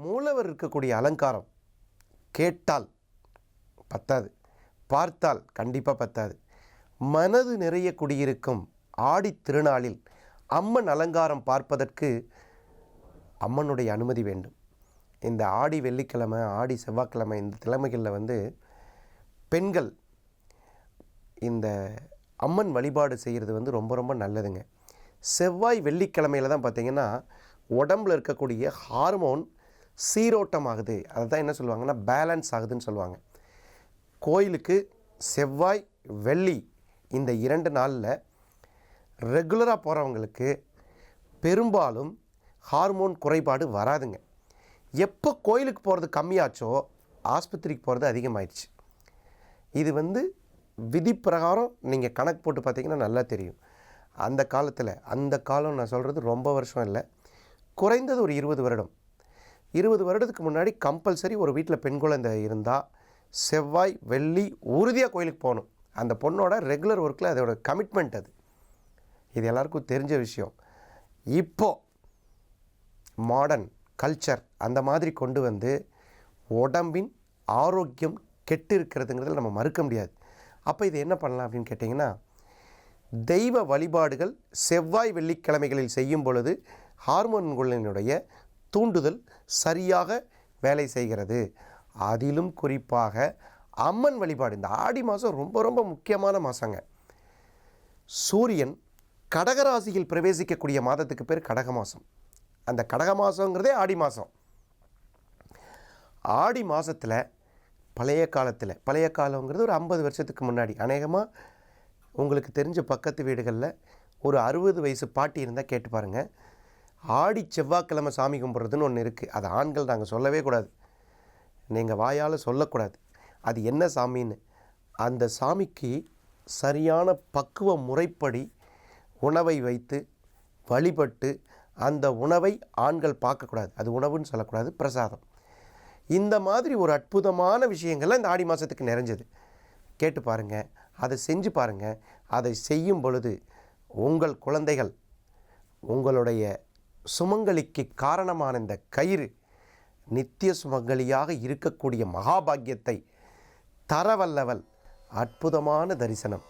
மூலவர் இருக்கக்கூடிய அலங்காரம் கேட்டால் பத்தாது, பார்த்தால் கண்டிப்பாக பத்தாது. மனது நிறைய குடியிருக்கும் ஆடி திருநாளில் அம்மன் அலங்காரம் பார்ப்பதற்கு அம்மனுடைய அனுமதி வேண்டும். இந்த ஆடி வெள்ளிக்கிழமை, ஆடி செவ்வாய்க்கிழமை, இந்த கிழமைகளில் பெண்கள் இந்த அம்மன் வழிபாடு செய்கிறது ரொம்ப ரொம்ப நல்லதுங்க. செவ்வாய் வெள்ளிக்கிழமையில் தான் பார்த்திங்கன்னா உடம்பில் இருக்கக்கூடிய ஹார்மோன் சீரோட்டம் ஆகுது. அதை தான் என்ன சொல்லுவாங்கன்னா பேலன்ஸ் ஆகுதுன்னு சொல்லுவாங்க. கோயிலுக்கு செவ்வாய் வெள்ளி இந்த 2 நாளில் ரெகுலராக போகிறவங்களுக்கு பெரும்பாலும் ஹார்மோன் குறைபாடு வராதுங்க. எப்போ கோயிலுக்கு போகிறது கம்மியாச்சோ ஆஸ்பத்திரிக்கு போகிறது அதிகமாயிடுச்சு. இது விதி பிரகாரம் நீங்கள் கணக்கு போட்டு பார்த்தீங்கன்னா நல்லா தெரியும். அந்த காலம் நான் சொல்கிறது ரொம்ப வருஷம் இல்லை, குறைந்தது ஒரு 20 வருடம். 20 வருடத்துக்கு முன்னாடி கம்பல்சரி ஒரு வீட்டில் பெண் குழந்தை இருந்தால் செவ்வாய் வெள்ளி உறுதியாக கோயிலுக்கு போகணும். அந்த பொண்ணோட ரெகுலர் ஒர்க்கில் அதோட கமிட்மெண்ட் அது. இது எல்லாருக்கும் தெரிஞ்ச விஷயம். இப்போது மாடர்ன் கல்ச்சர் அந்த மாதிரி கொண்டு உடம்பின் ஆரோக்கியம் கெட்டு இருக்கிறதுங்கிறத நம்ம மறுக்க முடியாது. அப்போ இது என்ன பண்ணலாம் அப்படின்னு கேட்டிங்கன்னா, தெய்வ வழிபாடுகள் செவ்வாய் வெள்ளிக்கிழமைகளில் செய்யும் பொழுது ஹார்மோன்களினுடைய தூண்டுதல் சரியாக வேலை செய்கிறது. அதிலும் குறிப்பாக அம்மன் வழிபாடு. இந்த ஆடி மாதம் ரொம்ப ரொம்ப முக்கியமான மாதங்க. சூரியன் கடகராசியில் பிரவேசிக்கக்கூடிய மாதத்துக்கு பேர் கடக மாதம். அந்த கடக மாதங்கிறதே ஆடி மாதம். ஆடி மாதத்தில் பழைய காலங்கிறது ஒரு 50 வருஷத்துக்கு முன்னாடி, அநேகமாக உங்களுக்கு தெரிஞ்ச பக்கத்து வீடுகளில் ஒரு 60 வயசு பாட்டி இருந்தால் கேட்டு பாருங்கள். ஆடி செவ்வாய்க்கிழமை சாமி கும்பிட்றதுன்னு ஒன்று இருக்குது. அது ஆண்கள் நாங்கள் சொல்லவே கூடாது, நீங்கள் வாயால் சொல்லக்கூடாது. அது என்ன சாமின்னு. அந்த சாமிக்கு சரியான பக்குவ முறைப்படி உணவை வைத்து வழிபட்டு அந்த உணவை ஆண்கள் பார்க்கக்கூடாது. அது உணவுன்னு சொல்லக்கூடாது, பிரசாதம். இந்த மாதிரி ஒரு அற்புதமான விஷயங்கள்லாம் இந்த ஆடி மாதத்துக்கு நிறைஞ்சது. கேட்டு பாருங்கள், அதை செஞ்சு பாருங்கள். அதை செய்யும் பொழுது உங்கள் குழந்தைகள், உங்களுடைய சுமங்கலிக்கு காரணமான இந்த கயிறு நித்திய சுமங்கலியாக இருக்கக்கூடிய மகாபாக்கியத்தை தரவல்லவள். அற்புதமான தரிசனம்.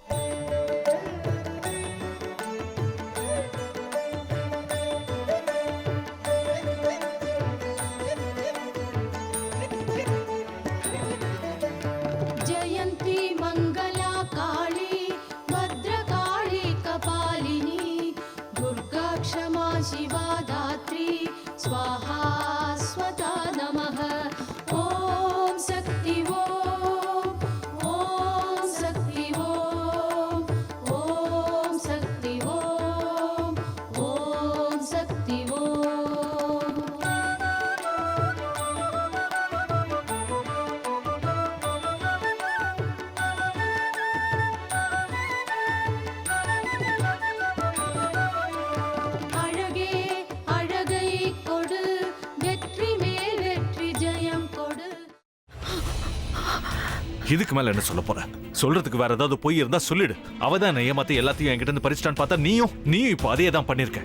இதுக்கு மேல என்ன சொல்ல போற? சொல்றதுக்கு வேற ஏதாவது பொய் இருந்தா சொல்லிடு. அவதான் ஏமாத்தி எல்லாத்தையும் என்கிட்ட இருந்து பறிச்சிட்டான்னு பார்த்தா நீயும் இப்போ அதே தான் பண்ணிருக்க.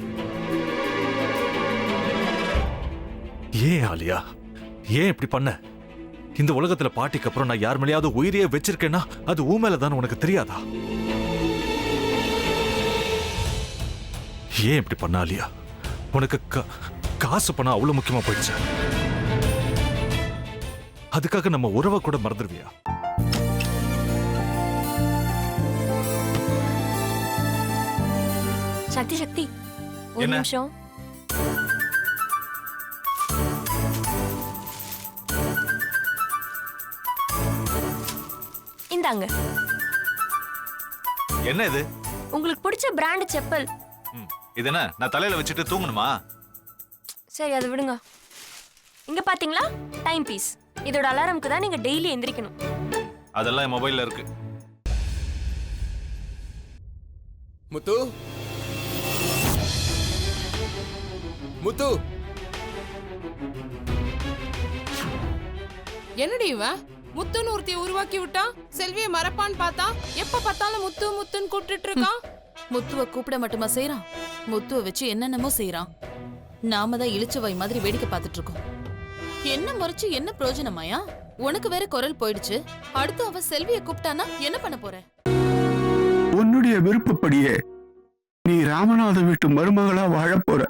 ஏன் ஆலியா, ஏன் இப்படி பண்ண? இந்த உலகத்துல பாட்டிக்கு அப்புறம் நான் யார் மேலேயாவது உயிரையே வச்சிருக்கேன்னா அது ஊ மேலதான் உனக்கு தெரியாதா? ஏன் இப்படி பண்ண ஆலியா? உனக்கு காசு பணம் அவ்வளவு முக்கியமா போயிடுச்சு. அதுக்காக நம்ம உறவை கூட மறந்துடுவியா? சக்தி சக்தி, ஒரு நிமிஷம். இந்தாங்க. என்ன இது? உங்களுக்கு பிடிச்ச பிராண்ட் செப்பல். இது என்ன நான் தலையில வச்சுட்டு தூங்கணுமா? சரி, அதை விடுங்க. இங்க பாத்தீங்களா, டைம் பீஸ். இதோட அலாரம்க்கு தான் நீங்க டெய்லி எந்திரிக்கணும். அதெல்லாம் என் மொபைல்ல இருக்கு. முத்து, முத்து, என்னடி இவன் முத்துன்னு ஒருத்திய உருவாக்கி விட்டா? செல்விய மறப்பான்னு பார்த்தா எப்ப பார்த்தாலும் முத்து முத்துன்னு கூப்பிட்டு இருக்கான். முத்துவ கூப்பிட மட்டுமா செய்யறான், முத்துவ வச்சு என்னென்னமோ செய்யறான். நாம தான் இழிச்சவாய் மாதிரி வேடிக்கை பார்த்துட்டு இருக்கோம். என்ன முறைச்சு என்ன பிரயோஜனமாயா? உனக்கு வேற குரல் போயிடுச்சு. அடுத்து அவ செல்விய கூப்பிட்டானா என்ன பண்ண போற? உன்னுடைய விருப்பப்படியே நீ ராமநாத வீட்டு மருமகளா வாழ போற.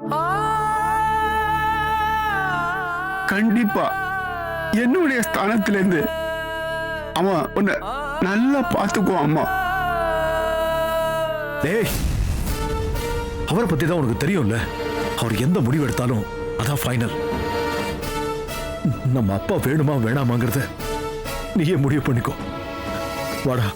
கண்டிப்பா என்னுடைய ஸ்தானத்திலிருந்து அவன் உன்னை நல்லா பார்த்துக்குவான் அம்மா. டேய், அவரை பத்தி தான் உனக்கு தெரியும்ல. அவர் எந்த முடிவு எடுத்தாலும் அதான் ஃபைனல். நம்ம அப்பா வேணுமா வேணாமாங்கிறத நீயே முடிவு பண்ணிக்கோ. வாடா.